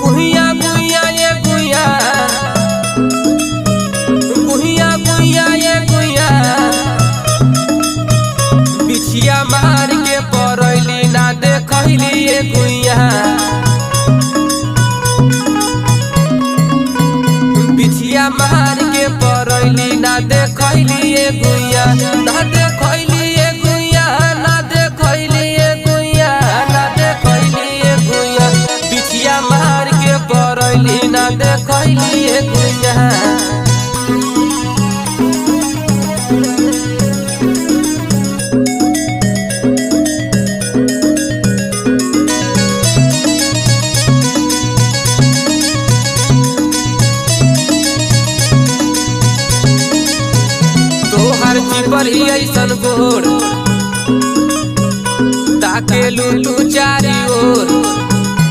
गुहिया गुहिया ये गुहिया, गुहिया गुहिया ये गुहिया, बिछिया मार के परैली ना देखैली ये गुहिया। बिछिया मार के परैली ना देखैली ये गुहिया, ना देखैली ये गुहिया, ना देखैली ये गुहिया, ना देखैली ये गुहिया। बिछिया मार के परैली ना देखैली ये गुहिया। तोहर चिपर ही ऐसन गोर ताके लू चारी ओर,